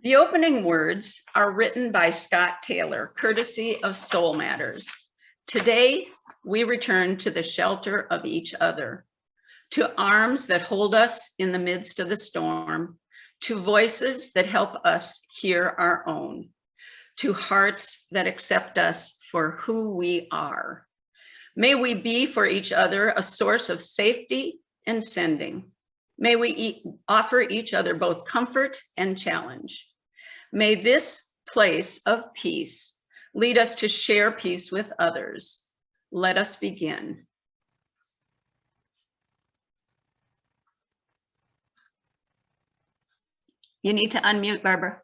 The opening words are written by Scott Taylor, courtesy of Soul Matters. Today, we return to the shelter of each other, to arms that hold us in the midst of the storm, to voices that help us hear our own, to hearts that accept us for who we are. May we be for each other a source of safety and sending. May we offer each other both comfort and challenge. May this place of peace lead us to share peace with others. Let us begin. You need to unmute, Barbara.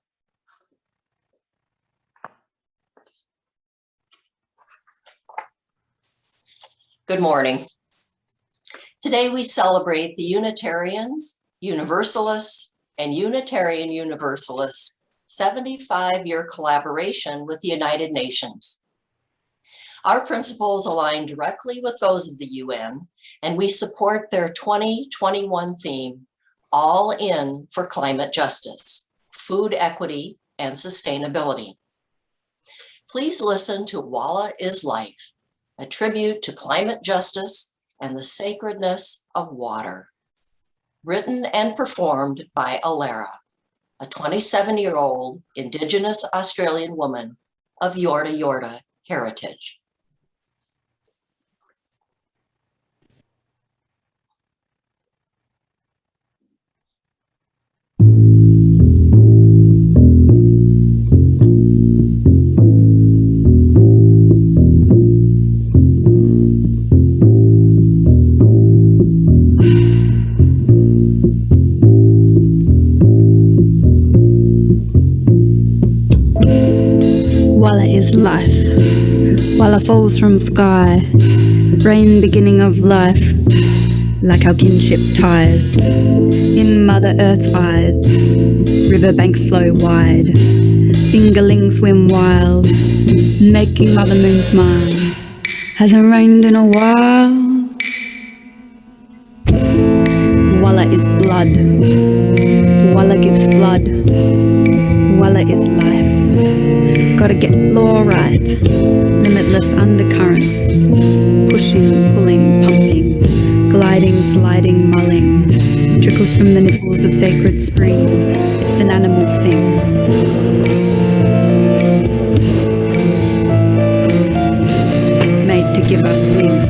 Good morning. Today we celebrate the Unitarians, Universalists, and Unitarian Universalists' 75-year collaboration with the United Nations. Our principles align directly with those of the UN, and we support their 2021 theme, All In for Climate Justice, Food Equity, and Sustainability. Please listen to Walla is Life, a tribute to climate justice and the sacredness of water. Written and performed by Alara, a 27-year-old Indigenous Australian woman of Yorta Yorta heritage. Walla is life. Walla falls from sky. Rain beginning of life. Like our kinship ties. In Mother Earth's eyes. Riverbanks flow wide. Fingerlings swim wild. Making Mother Moon smile. Hasn't rained in a while. Walla is blood. Walla gives flood. Walla is life. Gotta get law right. Limitless undercurrents. Pushing, pulling, pumping. Gliding, sliding, mulling. Trickles from the nipples of sacred springs. It's an animal thing. Made to give us wings.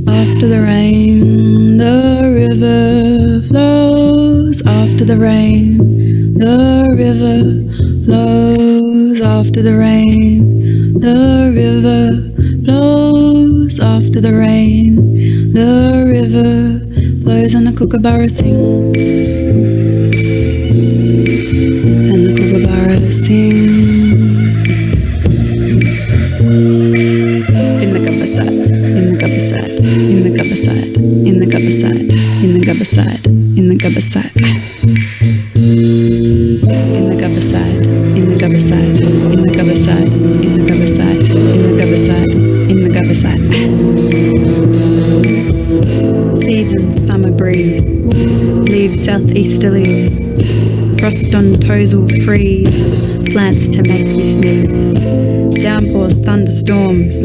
After the rain, the river flows. After the rain, the river flows. After the rain, the river flows. After the rain, the river flows, and the kookaburra sings. And the kookaburra sings. In the gubberside, in the gubberside, in the gubberside, in the gubberside, in the gubberside, in the gubberside. In the gubberside, in the gubberside, in the gubberside, in the gubberside, in the gubberside, in the gubberside. Seasons, summer breeze. Leaves southeasterlies. Frost on toes will freeze. Plants to make you sneeze. Downpours, thunderstorms.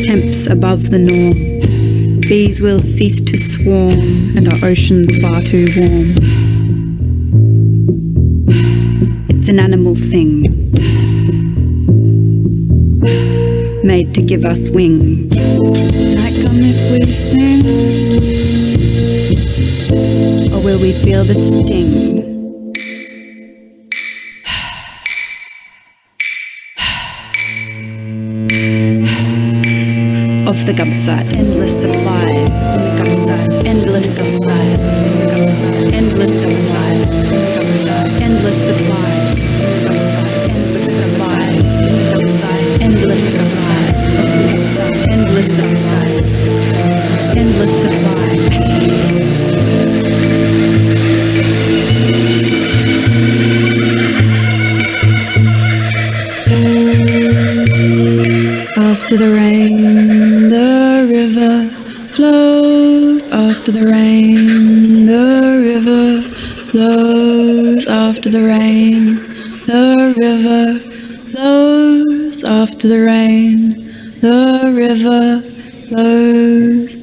Temps above the norm. Bees will cease to swarm, and our ocean far too warm. It's an animal thing, made to give us wings. Might come if we sing, or will we feel the sting? Of the gumsite, endless supply in the gumsite, endless supply in the gumsite, endless supply in the gumsite, endless supply in the gumsite, endless supply in the gumsite, endless supply of the gumsite, endless supply, endless supply. After the rain, the river flows. After the rain, the river flows. After the rain, the river flows. After the rain, the river flows.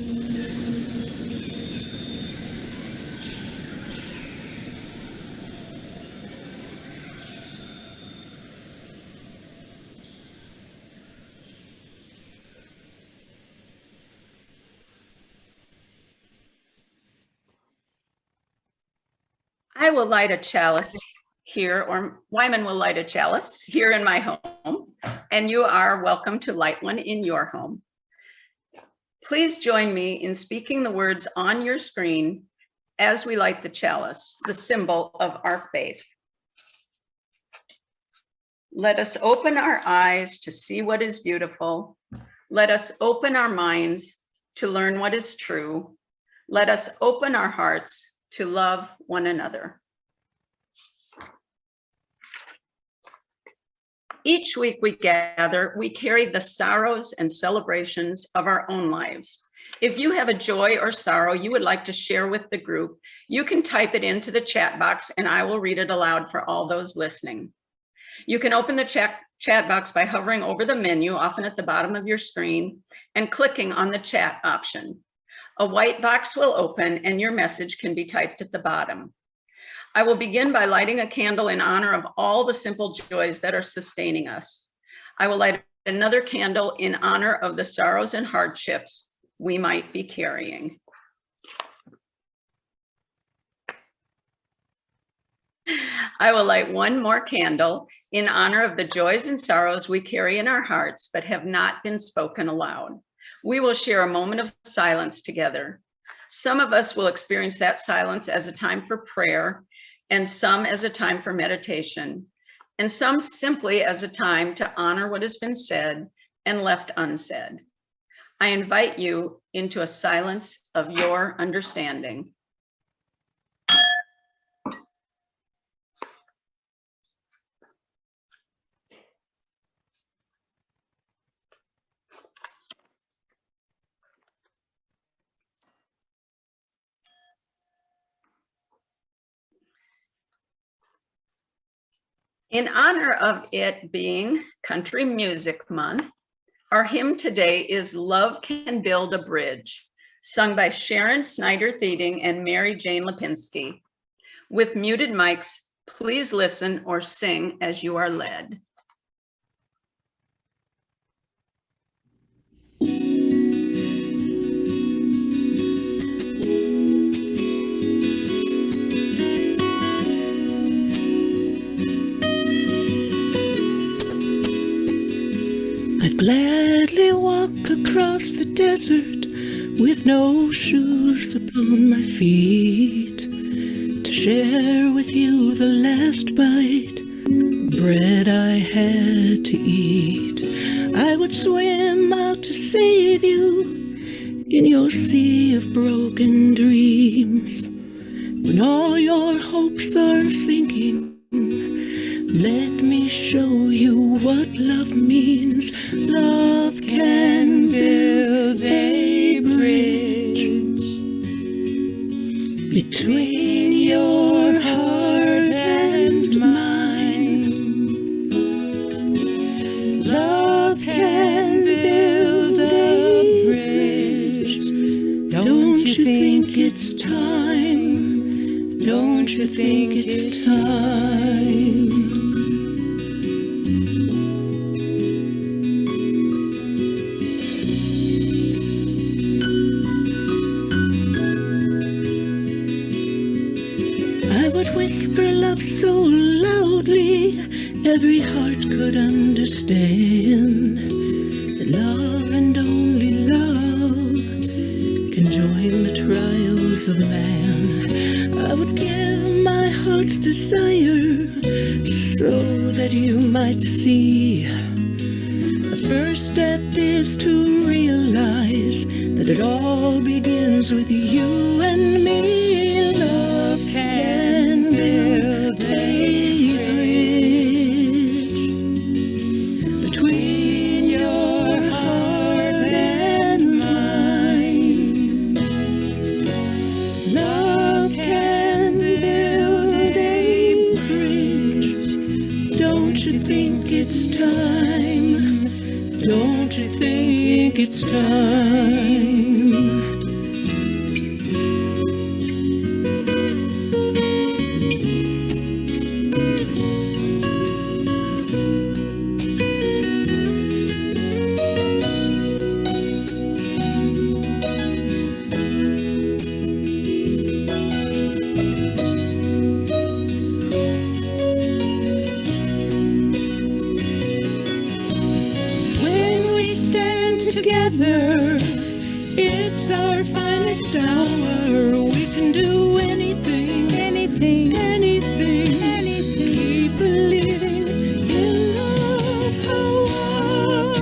I will light a chalice here, or Wyman will light a chalice here in my home, and you are welcome to light one in your home. Please join me in speaking the words on your screen as we light the chalice, the symbol of our faith. Let us open our eyes to see what is beautiful. Let us open our minds to learn what is true. Let us open our hearts to love one another. Each week we gather, we carry the sorrows and celebrations of our own lives. If you have a joy or sorrow you would like to share with the group, you can type it into the chat box and I will read it aloud for all those listening. You can open the chat box by hovering over the menu, often at the bottom of your screen, and clicking on the chat option. A white box will open and your message can be typed at the bottom. I will begin by lighting a candle in honor of all the simple joys that are sustaining us. I will light another candle in honor of the sorrows and hardships we might be carrying. I will light one more candle in honor of the joys and sorrows we carry in our hearts but have not been spoken aloud. We will share a moment of silence together. Some of us will experience that silence as a time for prayer, and some as a time for meditation, and some simply as a time to honor what has been said and left unsaid. I invite you into a silence of your understanding. In honor of it being Country Music Month, our hymn today is Love Can Build a Bridge, sung by Sharon Snyder-Theding and Mary Jane Lipinski. With muted mics, please listen or sing as you are led. I'd gladly walk across the desert with no shoes upon my feet to share with you the last bite of bread I had to eat. I would swim out to save you in your sea of broken dreams. When all your hopes are sinking, let me show you what love means. Love can build a bridge. between your heart and mine. Love can build a bridge. Don't you think it's time? Don't you think it's time? I would whisper love so loudly every heart could understand that love and only love can join the trials of man. I would give my heart's desire so that you might see. The first step is to realize that it all begins with you and me. Love can build a bridge between your heart and mine. Love can build a bridge. Don't you think it's time? Don't you think it's time? Together, it's our finest hour. We can do anything, anything, anything, anything. Keep believing in love power.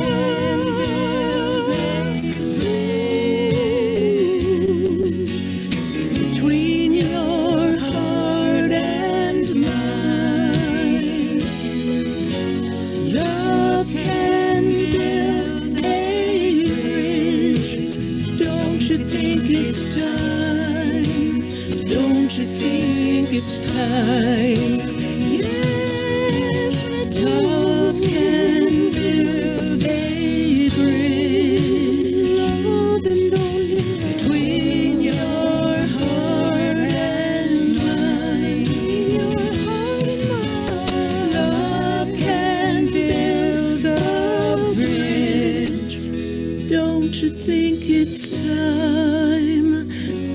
Between your heart and mine, love can build a bridge. Don't you think it's time? Don't you think it's time? Yes, I do. Love can build a bridge. Love and only between your heart and mine. Your heart and mine. Love can build a bridge. Don't you think it's time?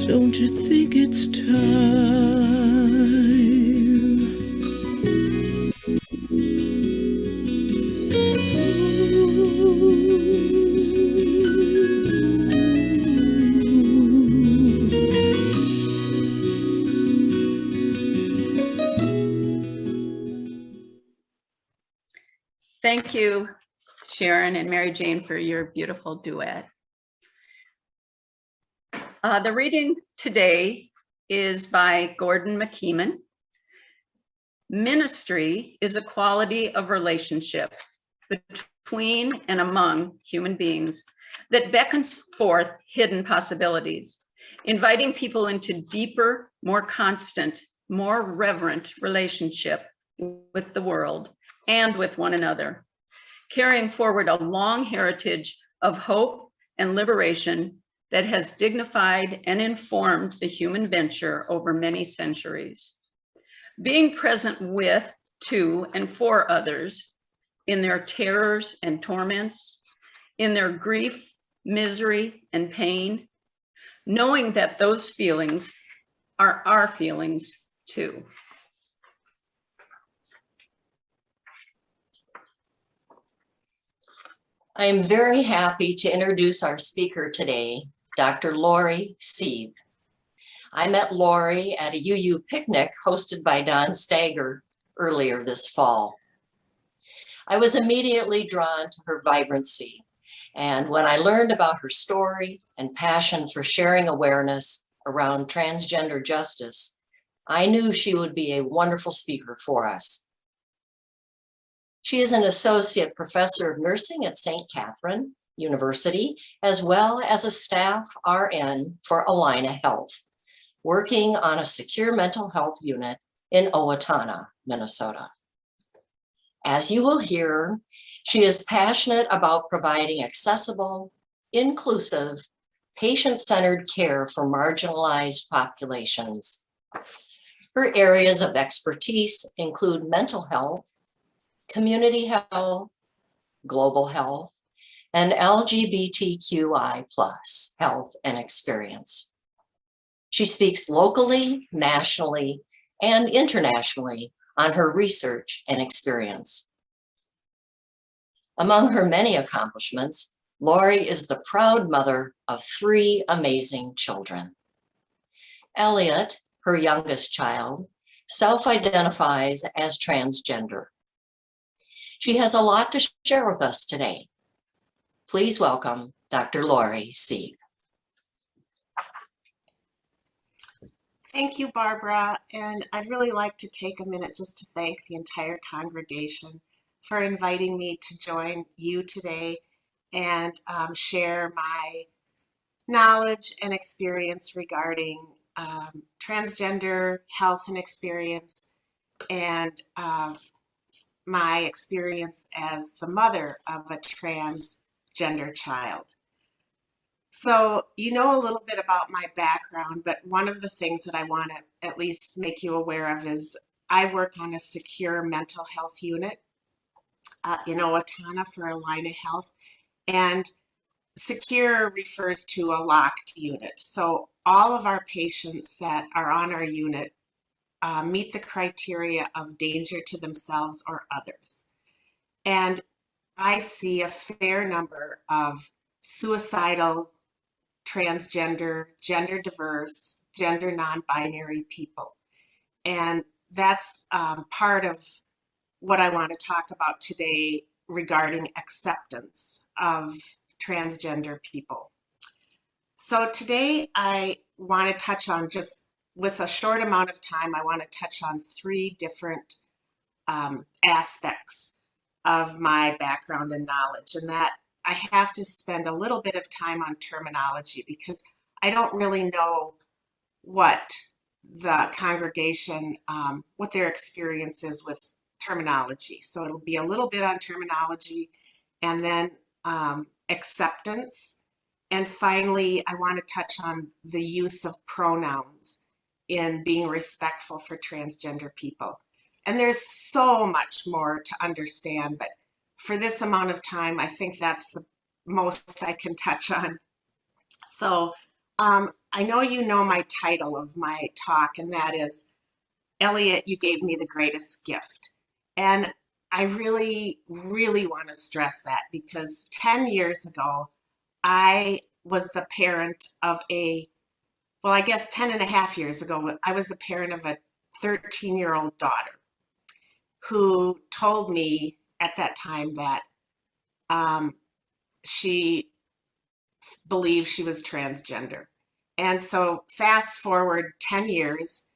Don't you think it's time? Thank you, Sharon and Mary Jane, for your beautiful duet. The reading today is by Gordon McKeeman. Ministry is a quality of relationship between and among human beings that beckons forth hidden possibilities, inviting people into deeper, more constant, more reverent relationship with the world and with one another, carrying forward a long heritage of hope and liberation that has dignified and informed the human venture over many centuries. Being present with, to, and for others in their terrors and torments, in their grief, misery, and pain, knowing that those feelings are our feelings too. I am very happy to introduce our speaker today, Dr. Laurie Sieve. I met Laurie at a UU picnic hosted by Don Stager earlier this fall. I was immediately drawn to her vibrancy, and when I learned about her story and passion for sharing awareness around transgender justice, I knew she would be a wonderful speaker for us. She is an associate professor of nursing at St. Catherine University, as well as a staff RN for Allina Health, working on a secure mental health unit in Owatonna, Minnesota. As you will hear, she is passionate about providing accessible, inclusive, patient-centered care for marginalized populations. Her areas of expertise include mental health, community health, global health, and LGBTQI+ health and experience. She speaks locally, nationally, and internationally on her research and experience. Among her many accomplishments, Laurie is the proud mother of 3 amazing children. Elliot, her youngest child, self-identifies as transgender. She has a lot to share with us today. Please welcome Dr. Laurie Sieve. Thank you, Barbara. And I'd really like to take a minute just to thank the entire congregation for inviting me to join you today and share my knowledge and experience regarding transgender health and experience, and my experience as the mother of a transgender child. So you know a little bit about my background, but one of the things that I want to at least make you aware of is I work on a secure mental health unit in Owatonna for Allina Health, and secure refers to a locked unit. So all of our patients that are on our unit meet the criteria of danger to themselves or others. And I see a fair number of suicidal, transgender, gender diverse, gender non-binary people. And that's part of what I want to talk about today regarding acceptance of transgender people. So today I want to touch on, just with a short amount of time, I want to touch on 3 different aspects of my background and knowledge, and that I have to spend a little bit of time on terminology because I don't really know what the congregation, what their experience is with terminology. So it'll be a little bit on terminology, and then acceptance. And finally, I want to touch on the use of pronouns in being respectful for transgender people. And there's so much more to understand, but for this amount of time, I think that's the most I can touch on. So I know you know my title of my talk, and that is, Elliot, you gave me the greatest gift. And I really, really want to stress that because 10 years ago, I was the parent of well, I guess 10 and a half years ago, I was the parent of a 13-year-old daughter who told me at that time that she believed she was transgender. And so fast forward 10 years,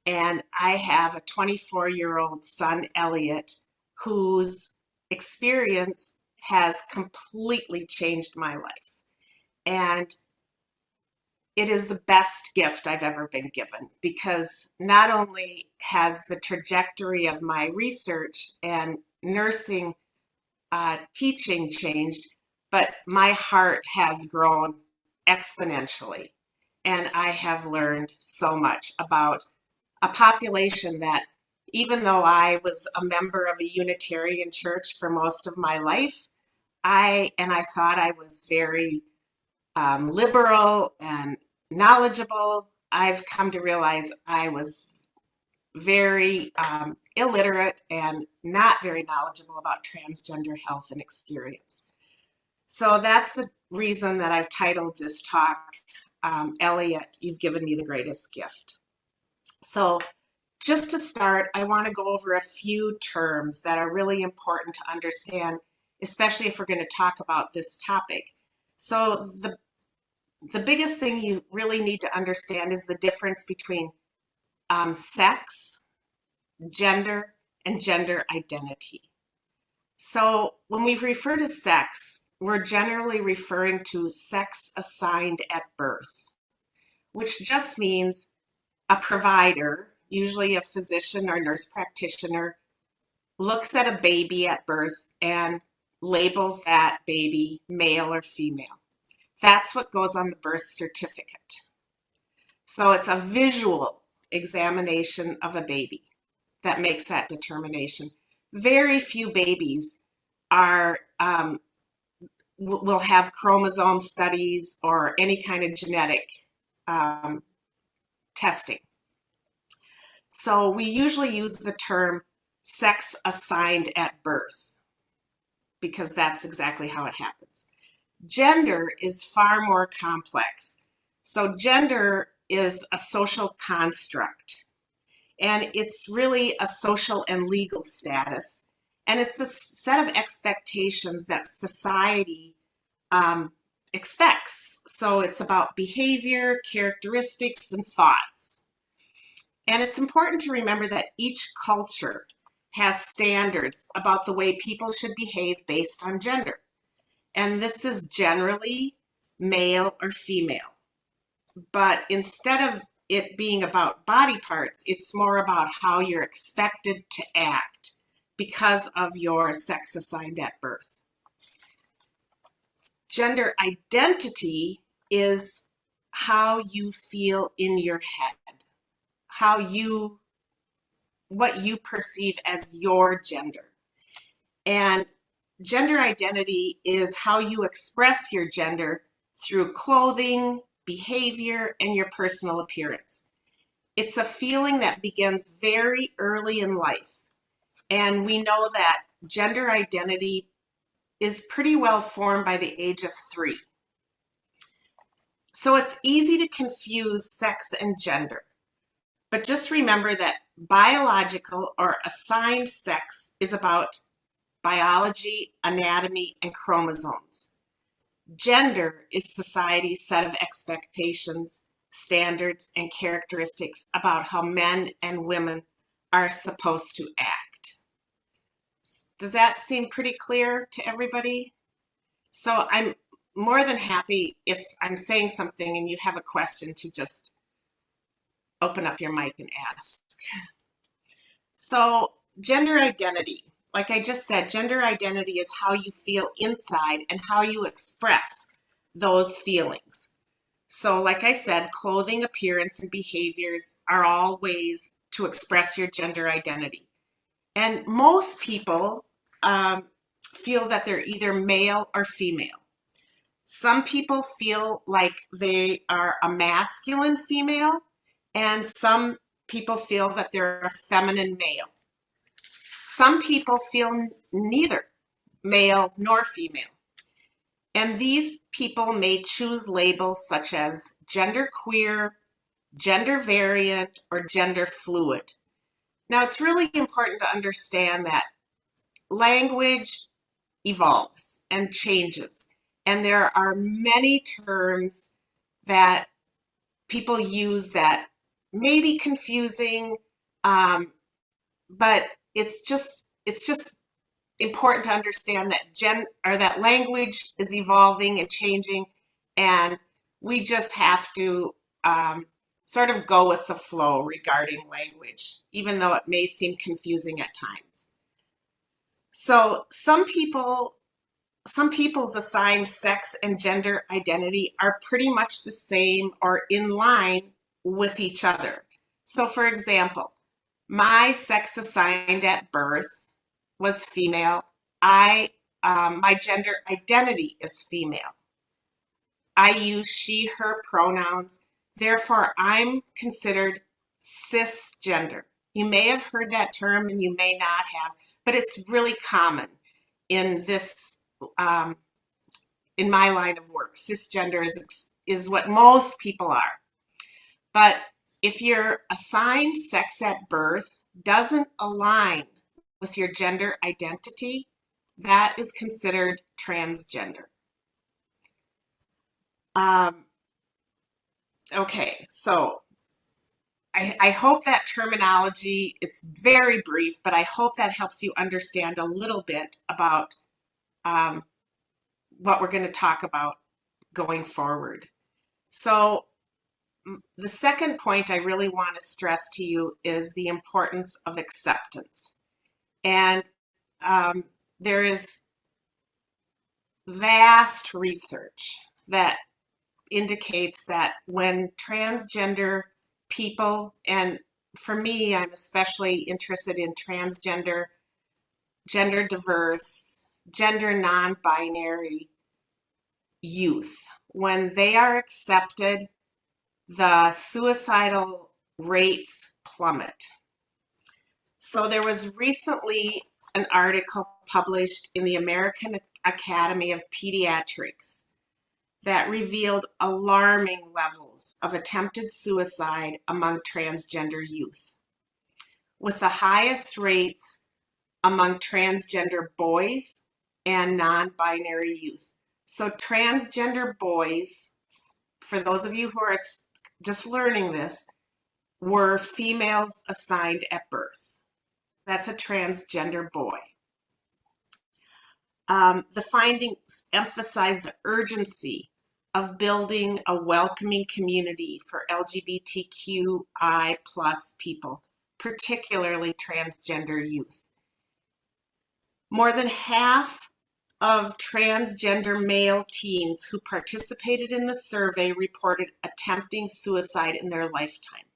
and I have a 24-year-old son, Elliot, whose experience has completely changed my life. And it is the best gift I've ever been given, because not only has the trajectory of my research and nursing teaching changed, but my heart has grown exponentially. And I have learned so much about a population that, even though I was a member of a Unitarian church for most of my life, I thought I was very liberal and knowledgeable, I've come to realize I was very illiterate and not very knowledgeable about transgender health and experience. So that's the reason that I've titled this talk, Elliot, You've Given Me the Greatest Gift. So just to start, I want to go over a few terms that are really important to understand, especially if we're going to talk about this topic. So the biggest thing you really need to understand is the difference between sex, gender, and gender identity. So when we refer to sex, we're generally referring to sex assigned at birth, which just means a provider, usually a physician or nurse practitioner, looks at a baby at birth and labels that baby male or female. That's what goes on the birth certificate. So it's a visual examination of a baby that makes that determination. Very few babies are will have chromosome studies or any kind of genetic testing. So we usually use the term sex assigned at birth because that's exactly how it happens. Gender is far more complex. So gender is a social construct, and it's really a social and legal status. And it's a set of expectations that society expects. So it's about behavior, characteristics, and thoughts. And it's important to remember that each culture has standards about the way people should behave based on gender. And this is generally male or female. But instead of it being about body parts, it's more about how you're expected to act because of your sex assigned at birth. Gender identity is how you feel in your head, what you perceive as your gender. And gender identity is how you express your gender through clothing, behavior, and your personal appearance. It's a feeling that begins very early in life. And we know that gender identity is pretty well formed by the age of 3. So it's easy to confuse sex and gender. But just remember that biological or assigned sex is about biology, anatomy, and chromosomes. Gender is society's set of expectations, standards, and characteristics about how men and women are supposed to act. Does that seem pretty clear to everybody? So I'm more than happy if I'm saying something and you have a question to just open up your mic and ask. So gender identity, like I just said, gender identity is how you feel inside and how you express those feelings. So like I said, clothing, appearance, and behaviors are all ways to express your gender identity. And most people feel that they're either male or female. Some people feel like they are a masculine female, and some people feel that they're a feminine male. Some people feel neither male nor female. And these people may choose labels such as genderqueer, gender variant, or gender fluid. Now, it's really important to understand that language evolves and changes. And there are many terms that people use that may be confusing, but it's just important to understand that that language is evolving and changing, and we just have to sort of go with the flow regarding language, even though it may seem confusing at times. So some people's assigned sex and gender identity are pretty much the same or in line with each other. So for example, my sex assigned at birth was female. My gender identity is female. I use she, her pronouns. Therefore, I'm considered cisgender. You may have heard that term and you may not have, but it's really common in this, in my line of work. Cisgender is what most people are. But if your assigned sex at birth doesn't align with your gender identity, that is considered transgender. Okay, so I hope that terminology, it's very brief, but I hope that helps you understand a little bit about what we're going to talk about going forward. So the second point I really want to stress to you is the importance of acceptance. And there is vast research that indicates that when transgender people, and for me, I'm especially interested in transgender, gender diverse, gender non-binary youth, when they are accepted, the suicidal rates plummet. So there was recently an article published in the American Academy of Pediatrics that revealed alarming levels of attempted suicide among transgender youth, with the highest rates among transgender boys and non-binary youth. So transgender boys, for those of you who are just learning this, were females assigned at birth. That's a transgender boy. The findings emphasize the urgency of building a welcoming community for LGBTQI+ people, particularly transgender youth. More than half of transgender male teens who participated in the survey reported attempting suicide in their lifetime.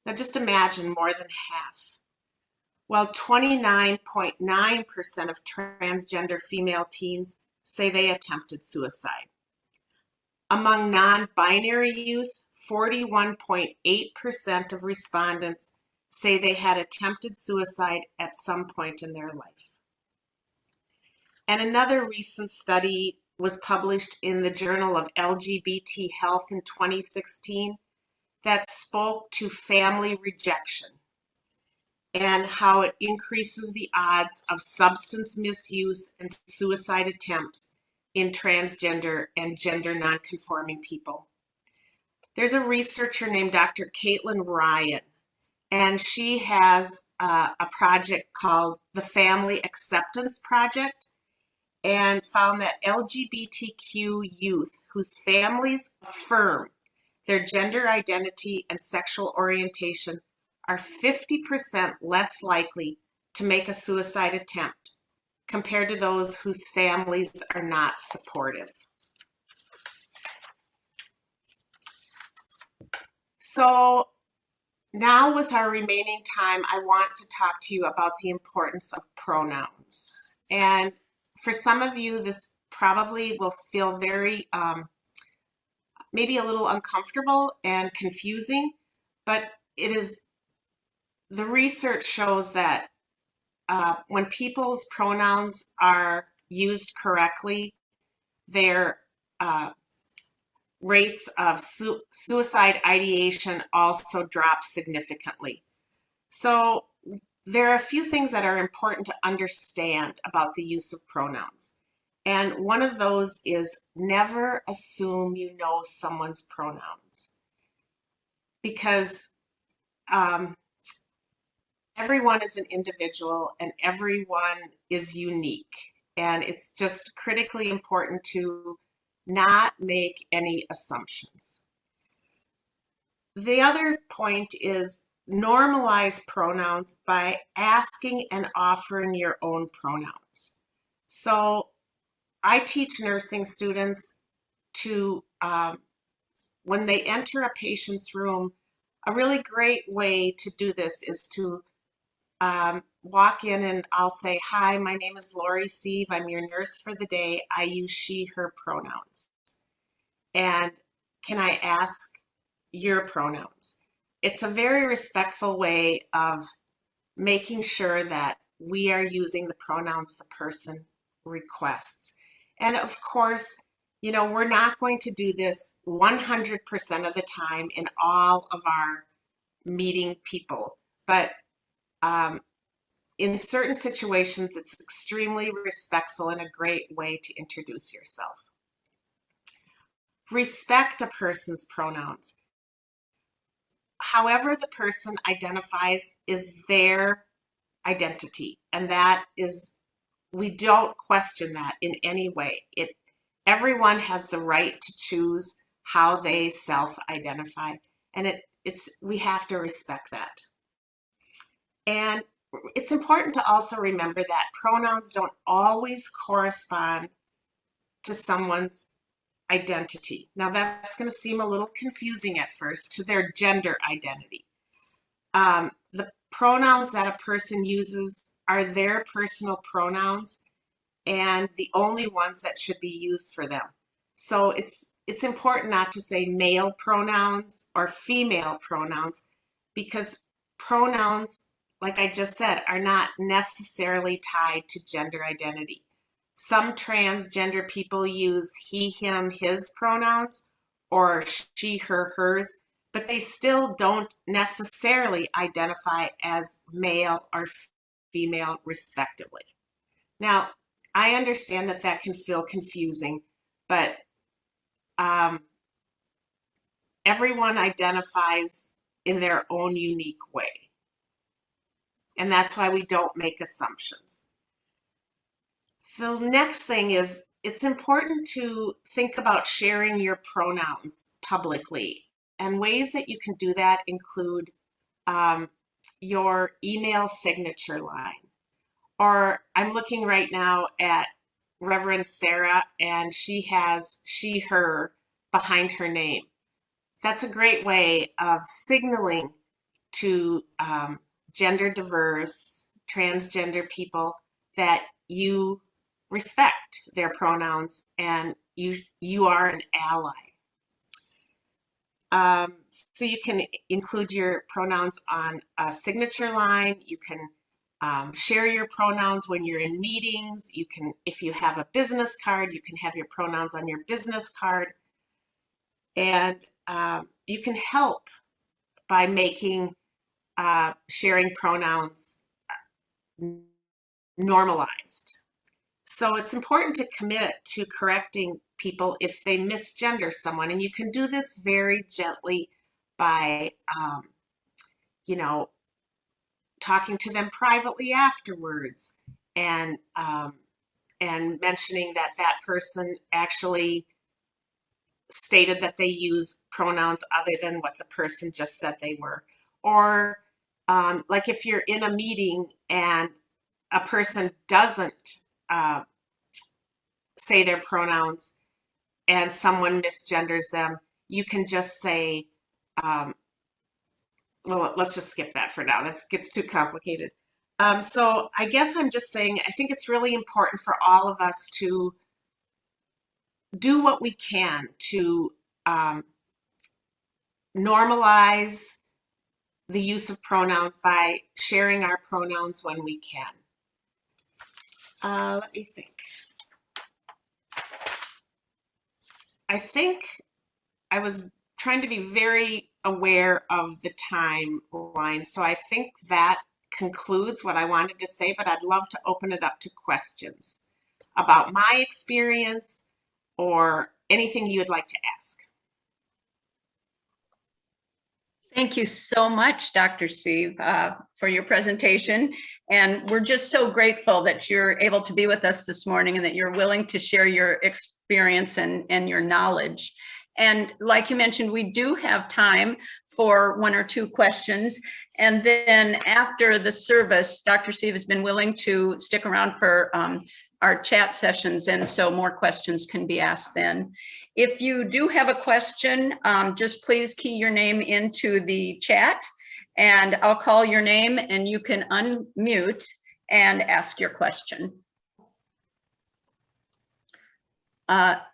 Now just imagine, more than half. While 29.9% of transgender female teens say they attempted suicide. Among non-binary youth, 41.8% of respondents say they had attempted suicide at some point in their life. And another recent study was published in the Journal of LGBT Health in 2016 that spoke to family rejection and how it increases the odds of substance misuse and suicide attempts in transgender and gender nonconforming people. There's a researcher named Dr. Caitlin Ryan, and she has a project called the Family Acceptance Project, and found that LGBTQ youth whose families affirm their gender identity and sexual orientation are 50% less likely to make a suicide attempt compared to those whose families are not supportive. So now, with our remaining time, I want to talk to you about the importance of pronouns. And for some of you, this probably will feel very, maybe a little uncomfortable and confusing, but it is, the research shows that when people's pronouns are used correctly, their rates of suicide ideation also drop significantly. So there are a few things that are important to understand about the use of pronouns. And one of those is never assume you know someone's pronouns, because everyone is an individual and everyone is unique. And it's just critically important to not make any assumptions. The other point is normalize pronouns by asking and offering your own pronouns. So I teach nursing students to, when they enter a patient's room, a really great way to do this is to walk in and I'll say, "Hi, my name is Laurie Sieve. I'm your nurse for the day. I use she, her pronouns. And can I ask your pronouns?" It's a very respectful way of making sure that we are using the pronouns the person requests. And of course, you know, we're not going to do this 100% of the time in all of our meeting people, but in certain situations, it's extremely respectful and a great way to introduce yourself. Respect a person's pronouns. However the person identifies is their identity, and that is, we don't question that in any way. Everyone has the right to choose how they self-identify. And we have to respect that. And it's important to also remember that pronouns don't always correspond to someone's identity. Now that's going to seem a little confusing at first, to their gender identity. The pronouns that a person uses are their personal pronouns and the only ones that should be used for them. So it's important not to say male pronouns or female pronouns, because pronouns, like I just said, are not necessarily tied to gender identity. Some transgender people use he, him, his pronouns, or she, her, hers, but they still don't necessarily identify as male or female, respectively. Now, I understand that that can feel confusing, but everyone identifies in their own unique way. And that's why we don't make assumptions. The next thing is, it's important to think about sharing your pronouns publicly. And ways that you can do that include your email signature line. Or I'm looking right now at Reverend Sarah, and she has she, her behind her name. That's a great way of signaling to gender diverse, transgender people that you respect their pronouns and you are an ally. So you can include your pronouns on a signature line. You can share your pronouns when you're in meetings. You can, if you have a business card, you can have your pronouns on your business card. And you can help by making sharing pronouns normalized. So it's important to commit to correcting people if they misgender someone. And you can do this very gently by, talking to them privately afterwards and mentioning that that person actually stated that they use pronouns other than what the person just said they were. Or like if you're in a meeting and a person doesn't say their pronouns and someone misgenders them, you can just say, well, let's just skip that for now. That gets too complicated. So I guess I'm just saying, I think it's really important for all of us to do what we can to normalize the use of pronouns by sharing our pronouns when we can. Let me think. I think I was trying to be very aware of the timeline, so I think that concludes what I wanted to say, but I'd love to open it up to questions about my experience or anything you would like to ask. Thank you so much, Dr. Sieve, for your presentation. And we're just so grateful that you're able to be with us this morning and that you're willing to share your experience and your knowledge. And like you mentioned, we do have time for 1 or 2 questions. And then after the service, Dr. Sieve has been willing to stick around for our chat sessions. And so more questions can be asked then. If you do have a question, just please key your name into the chat and I'll call your name and you can unmute and ask your question.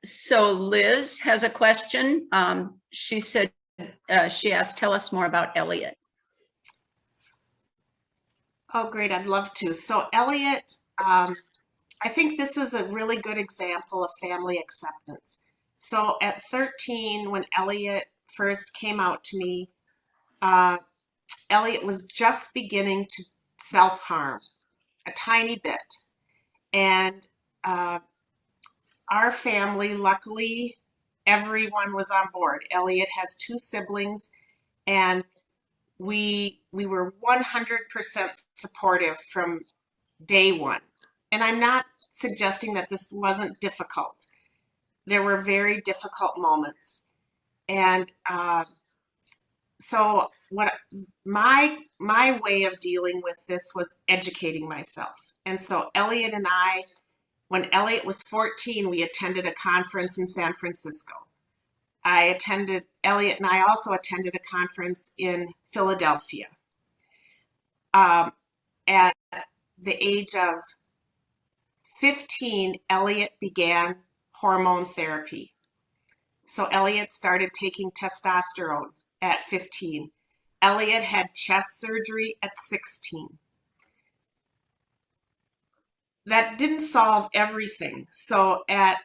So Liz has a question. She said, she asked, tell us more about Elliot. Oh, great. I'd love to. So Elliot, I think this is a really good example of family acceptance. So at 13, when Elliot first came out to me, Elliot was just beginning to self-harm a tiny bit. And our family, luckily, everyone was on board. Elliot has 2 siblings, and we were 100% supportive from day one. And I'm not suggesting that this wasn't difficult. There were very difficult moments. And so what my way of dealing with this was educating myself. And so Elliot and I, when Elliot was 14, we attended a conference in San Francisco. Elliot and I also attended a conference in Philadelphia. At the age of 15, Elliot began hormone therapy. So Elliot started taking testosterone at 15. Elliot had chest surgery at 16. That didn't solve everything. So at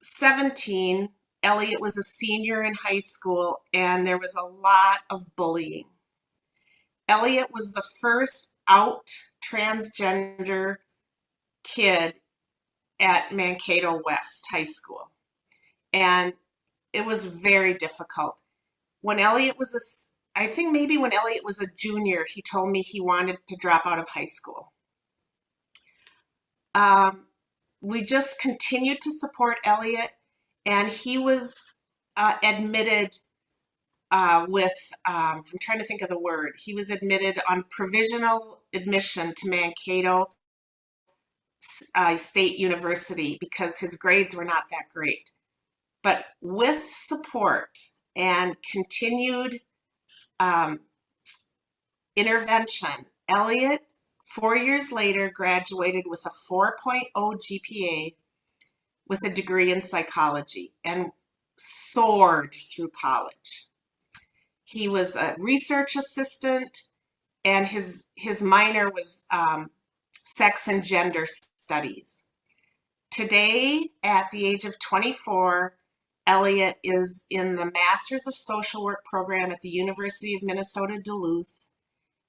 17, Elliot was a senior in high school, and there was a lot of bullying. Elliot was the first out transgender kid at Mankato West High School. And it was very difficult. When Elliot was I think maybe when Elliot was a junior, he told me he wanted to drop out of high school. We just continued to support Elliot, and he was admitted with, I'm trying to think of the word, he was admitted on provisional admission to Mankato State University because his grades were not that great. But with support and continued intervention, Elliot, 4 years later, graduated with a 4.0 GPA with a degree in psychology and soared through college. He was a research assistant, and his minor was sex and gender studies. Today, at the age of 24, Elliot is in the Masters of Social Work program at the University of Minnesota Duluth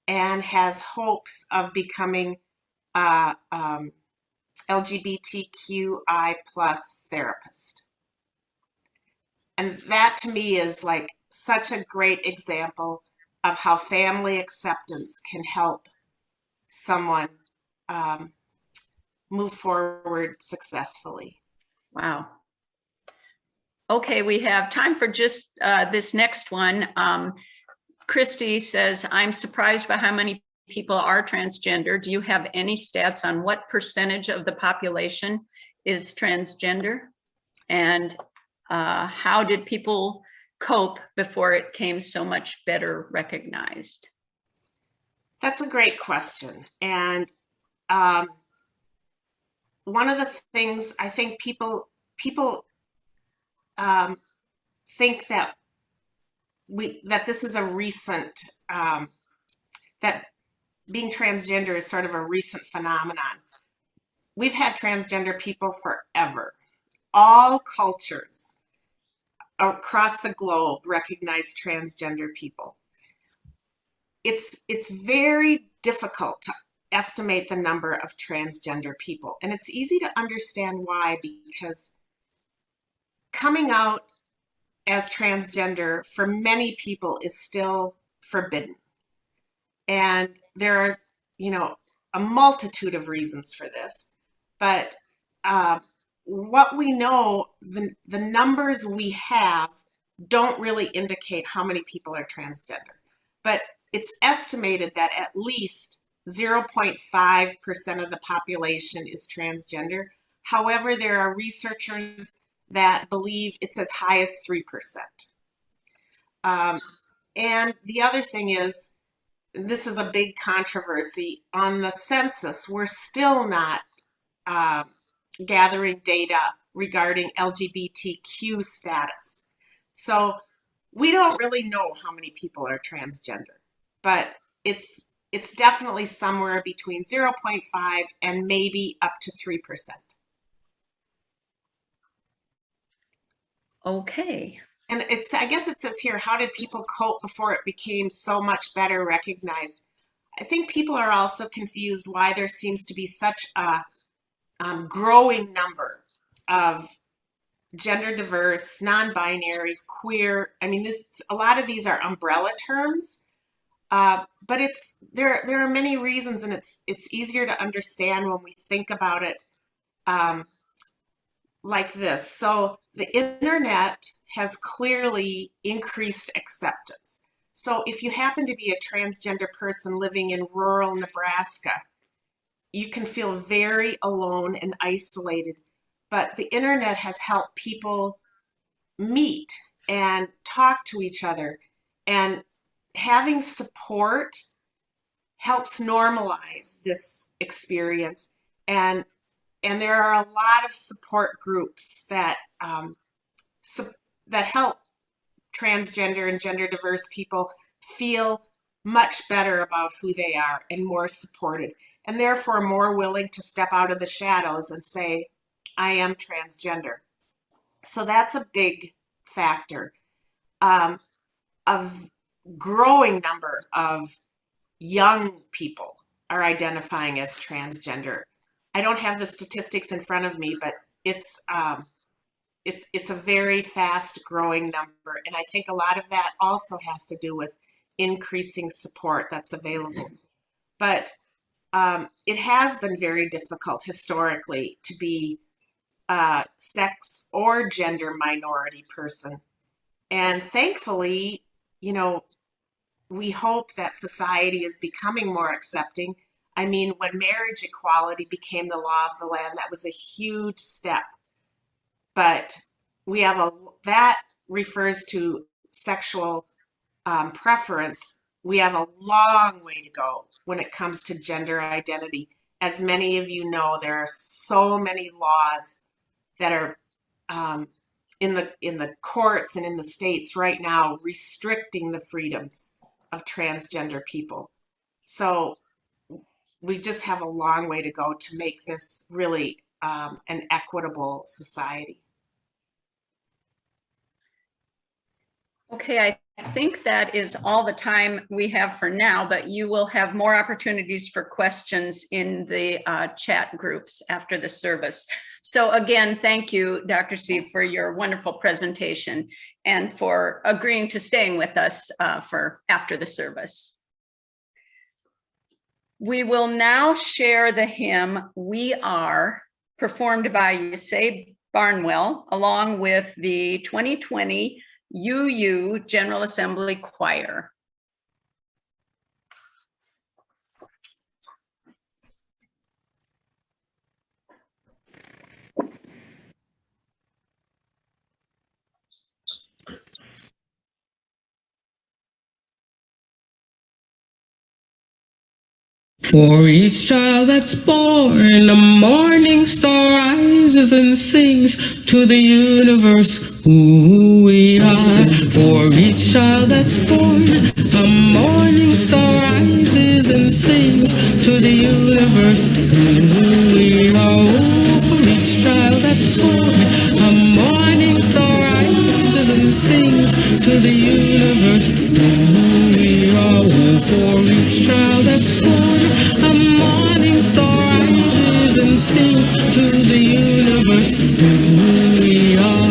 and has hopes of becoming a LGBTQI plus therapist. And that to me is like such a great example of how family acceptance can help someone move forward successfully. Wow. Okay, we have time for just this next one. Christy says, I'm surprised by how many people are transgender. Do you have any stats on what percentage of the population is transgender? And how did people cope before it came so much better recognized? That's a great question. And one of the things I think people think that this is a recent, that being transgender is sort of a recent phenomenon. We've had transgender people forever. All cultures across the globe recognize transgender people. It's very difficult to estimate the number of transgender people, and it's easy to understand why, because coming out as transgender for many people is still forbidden. And there are, a multitude of reasons for this. But what we know, the numbers we have don't really indicate how many people are transgender. But it's estimated that at least 0.5% of the population is transgender. However, there are researchers that believe it's as high as 3%. And the other thing is, this is a big controversy. On the census, we're still not gathering data regarding LGBTQ status. So we don't really know how many people are transgender, but it's definitely somewhere between 0.5 and maybe up to 3%. Okay. And I guess it says here, how did people cope before it became so much better recognized? I think people are also confused why there seems to be such a growing number of gender diverse, non-binary, queer. I mean, a lot of these are umbrella terms, but there are many reasons, and it's easier to understand when we think about it like this. So the internet has clearly increased acceptance. So if you happen to be a transgender person living in rural Nebraska, you can feel very alone and isolated. But the internet has helped people meet and talk to each other, and having support helps normalize this experience. And there are a lot of support groups that that help transgender and gender diverse people feel much better about who they are and more supported, and therefore more willing to step out of the shadows and say, I am transgender. So that's a big factor. Of growing number of young people are identifying as transgender. I don't have the statistics in front of me, but it's a very fast growing number. And I think a lot of that also has to do with increasing support that's available. But it has been very difficult historically to be a sex or gender minority person. And thankfully, you know, we hope that society is becoming more accepting. I mean, when marriage equality became the law of the land, that was a huge step. But we have that refers to sexual preference. We have a long way to go when it comes to gender identity. As many of you know, there are so many laws that are in the courts and in the states right now restricting the freedoms of transgender people. So we just have a long way to go to make this really an equitable society. Okay, I think that is all the time we have for now, but you will have more opportunities for questions in the chat groups after the service. So again, thank you, Dr. Sieve, for your wonderful presentation and for agreeing to staying with us for after the service. We will now share the hymn, We Are, performed by Yusei Barnwell, along with the 2020 UU General Assembly Choir. For each child that's born, a morning star rises and sings to the universe who we are. For each child that's born, a morning star rises and sings to the universe who we are. Oh, for each child that's born, a morning star rises and sings to the universe who we are. Oh, for each child that's born, a morning star rises and sings to the universe who we are.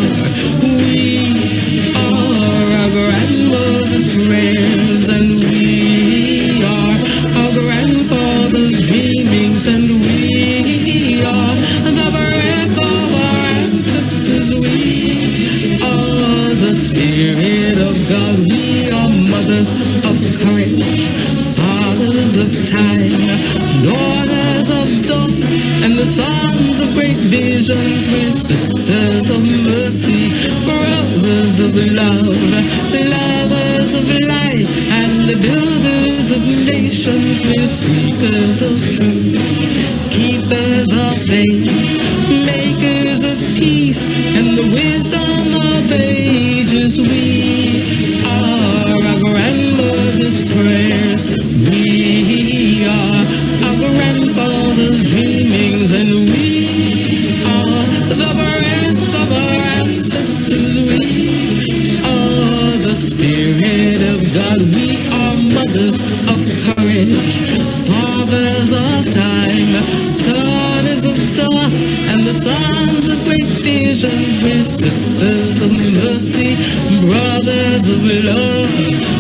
We are our grandmother's prayers, and we are our grandfather's dreamings, and we are the breath of our ancestors. We are the Spirit of God. We are mothers of courage, fathers of time, daughters of dust, and the sons of great visions. We're sisters of mercy, brothers of love, lovers of life, and the builders of nations. We're seekers of truth, keepers of faith, makers of peace, and the wisdom of ages. We are our grandmother's prayers. We are our grandfather's dreamings, and we are the breath of our ancestors. We are the Spirit of God. We are mothers of courage, fathers of time, daughters of dust, and the sons of great visions. We're sisters of mercy, brothers of love,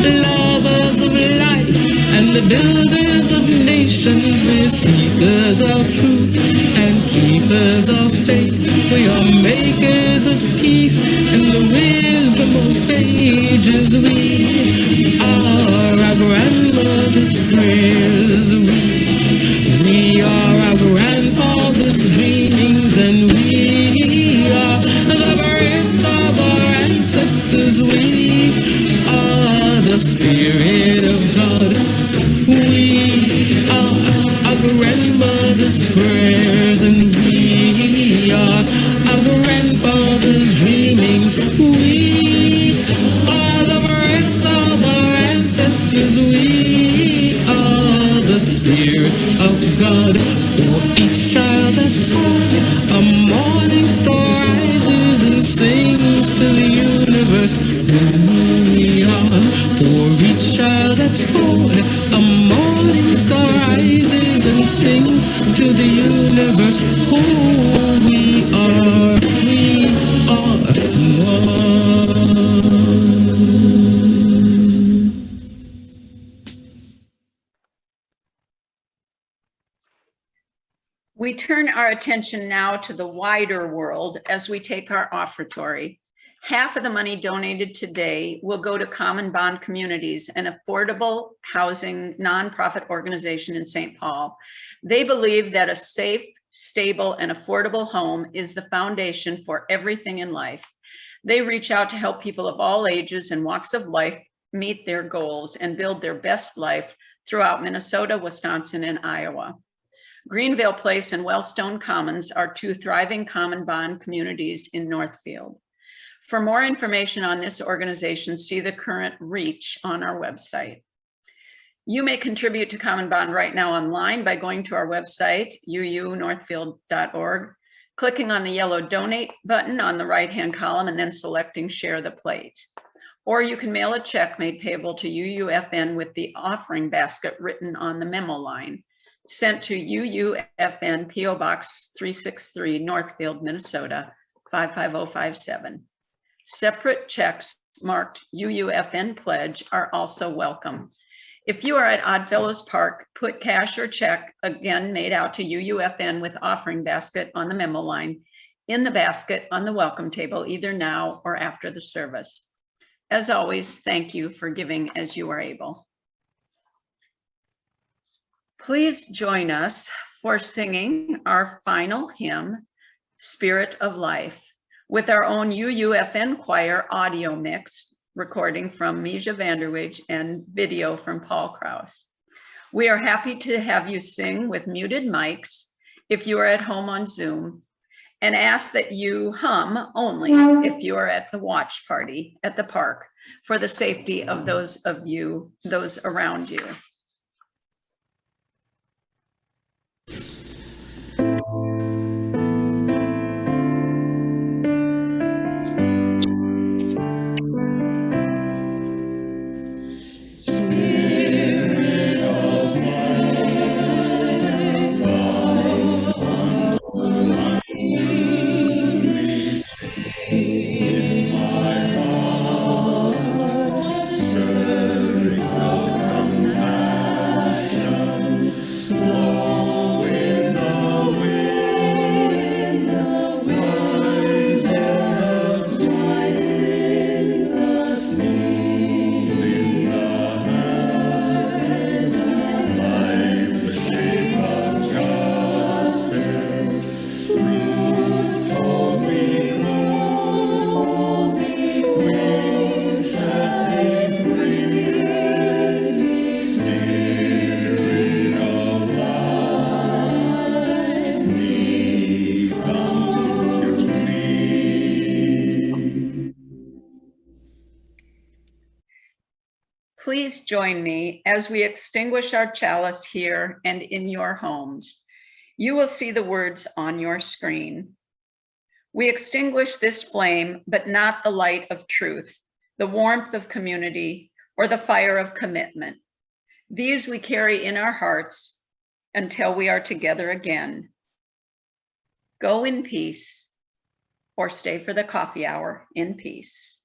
lovers of life, and the builders of nations. We're seekers of truth and keepers of faith. We are makers of peace and the wisdom wisdom of ages. We are our grandmother's prayers. We are our grandfather's dreamings, and we are the breath of our ancestors. We are the Spirit of God. We are our grandmother's prayers, and we are our grandfather's dreamings. We are the breath of our ancestors. We are the Spirit of God. For each child that's born, a morning star rises and sings to the universe. Who we are. For each child that's born, a morning star rises and sings to the universe. Who we are. We are one. We turn our attention now to the wider world as we take our offertory. Half of the money donated today will go to Common Bond Communities, an affordable housing nonprofit organization in St. Paul. They believe that a safe, stable, and affordable home is the foundation for everything in life. They reach out to help people of all ages and walks of life meet their goals and build their best life throughout Minnesota, Wisconsin, and Iowa. Greenville Place and Wellstone Commons are two thriving Common Bond communities in Northfield. For more information on this organization, see the current reach on our website. You may contribute to Common Bond right now online by going to our website, uunorthfield.org, clicking on the yellow donate button on the right-hand column, and then selecting share the plate. Or you can mail a check made payable to UUFN with the offering basket written on the memo line, sent to UUFN PO Box 363, Northfield, Minnesota, 55057. Separate checks marked UUFN Pledge are also welcome. If you are at Oddfellows Park, put cash or check, again made out to UUFN with offering basket on the memo line, in the basket on the welcome table, either now or after the service. As always, thank you for giving as you are able. Please join us for singing our final hymn, Spirit of Life, with our own UUFN choir audio mix, recording from Misha Vanderwidge and video from Paul Krause. We are happy to have you sing with muted mics if you are at home on Zoom, and ask that you hum only if you are at the watch party at the park for the safety of those around you. Please join me as we extinguish our chalice here and in your homes. You will see the words on your screen. We extinguish this flame, but not the light of truth, the warmth of community, or the fire of commitment. These we carry in our hearts until we are together again. Go in peace, or stay for the coffee hour in peace.